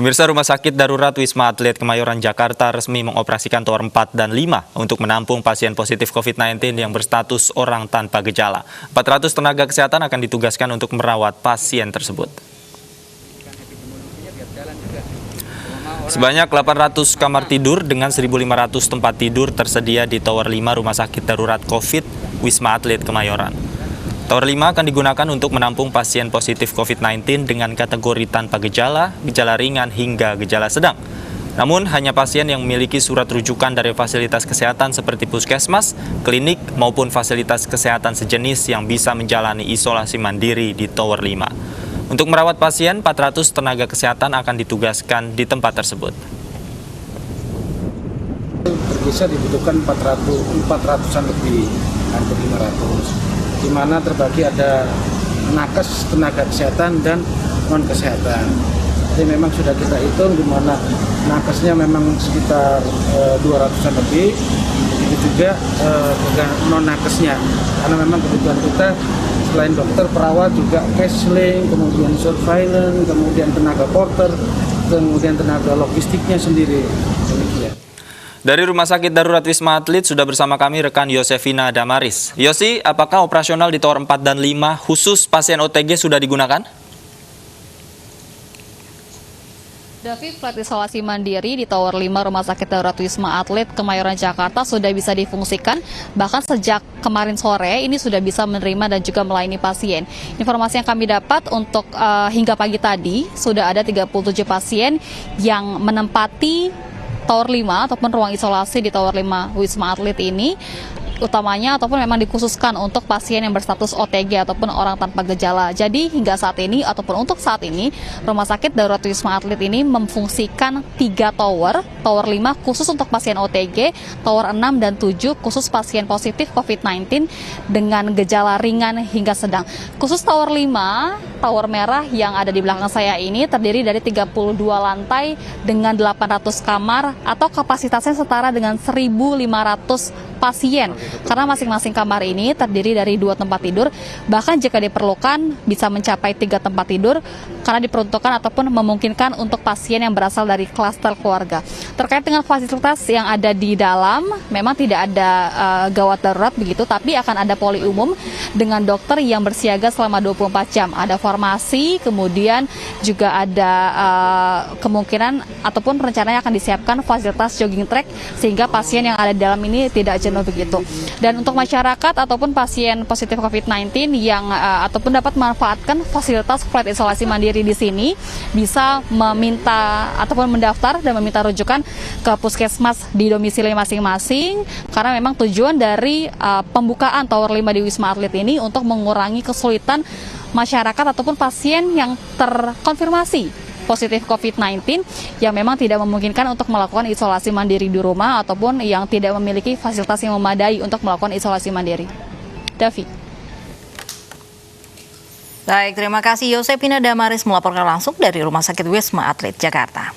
Pemirsa, Rumah Sakit Darurat Wisma Atlet Kemayoran Jakarta resmi mengoperasikan tower 4 dan 5 untuk menampung pasien positif COVID-19 yang berstatus orang tanpa gejala. 400 tenaga kesehatan akan ditugaskan untuk merawat pasien tersebut. Sebanyak 800 kamar tidur dengan 1.500 tempat tidur tersedia di Tower 5 Rumah Sakit Darurat COVID Wisma Atlet Kemayoran. Tower 5 akan digunakan untuk menampung pasien positif COVID-19 dengan kategori tanpa gejala, gejala ringan hingga gejala sedang. Namun hanya pasien yang memiliki surat rujukan dari fasilitas kesehatan seperti puskesmas, klinik maupun fasilitas kesehatan sejenis yang bisa menjalani isolasi mandiri di Tower 5. Untuk merawat pasien, 400 tenaga kesehatan akan ditugaskan di tempat tersebut. Tergesa dibutuhkan 400-an lebih, hampir 500. Di mana terbagi ada nakes, tenaga kesehatan, dan non-kesehatan. Jadi memang sudah kita hitung di mana nakesnya memang sekitar 200-an lebih, itu juga non-nakesnya. Karena memang kebutuhan kita selain dokter, perawat juga counseling, kemudian surveillance, kemudian tenaga porter, kemudian tenaga logistiknya sendiri. Demikian. Dari Rumah Sakit Darurat Wisma Atlet sudah bersama kami rekan Yosefina Damaris. Yosi, apakah operasional di Tower 4 dan 5 khusus pasien OTG sudah digunakan? David, flat isolasi mandiri di Tower 5 Rumah Sakit Darurat Wisma Atlet Kemayoran Jakarta sudah bisa difungsikan. Bahkan sejak kemarin sore ini sudah bisa menerima dan juga melayani pasien. Informasi yang kami dapat untuk hingga pagi tadi sudah ada 37 pasien yang menempati Tower 5 ataupun ruang isolasi di Tower 5 Wisma Atlet ini, utamanya ataupun memang dikhususkan untuk pasien yang berstatus OTG ataupun orang tanpa gejala. Jadi hingga saat ini ataupun untuk saat ini Rumah Sakit Darurat Wisma Atlet ini memfungsikan 3 tower. Tower 5 khusus untuk pasien OTG, Tower 6 dan 7 khusus pasien positif COVID-19 dengan gejala ringan hingga sedang. Khusus Tower 5, tower merah yang ada di belakang saya ini terdiri dari 32 lantai dengan 800 kamar atau kapasitasnya setara dengan 1.500 pasien. Karena masing-masing kamar ini terdiri dari 2 tempat tidur, bahkan jika diperlukan bisa mencapai 3 tempat tidur karena diperuntukkan ataupun memungkinkan untuk pasien yang berasal dari klaster keluarga. Terkait dengan fasilitas yang ada di dalam, memang tidak ada gawat darurat begitu, tapi akan ada poli umum dengan dokter yang bersiaga selama 24 jam. Ada farmasi, kemudian juga ada kemungkinan ataupun rencananya akan disiapkan fasilitas jogging track sehingga pasien yang ada di dalam ini tidak jenuh begitu. Dan untuk masyarakat ataupun pasien positif COVID-19 yang ataupun dapat memanfaatkan fasilitas flat isolasi mandiri di sini bisa meminta ataupun mendaftar dan meminta rujukan ke puskesmas di domisili masing-masing, karena memang tujuan dari pembukaan Tower 5 di Wisma Atlet ini untuk mengurangi kesulitan masyarakat ataupun pasien yang terkonfirmasi positif COVID-19 yang memang tidak memungkinkan untuk melakukan isolasi mandiri di rumah ataupun yang tidak memiliki fasilitas yang memadai untuk melakukan isolasi mandiri. David. Baik, terima kasih Yosefina Damaris melaporkan langsung dari Rumah Sakit Wisma Atlet Jakarta.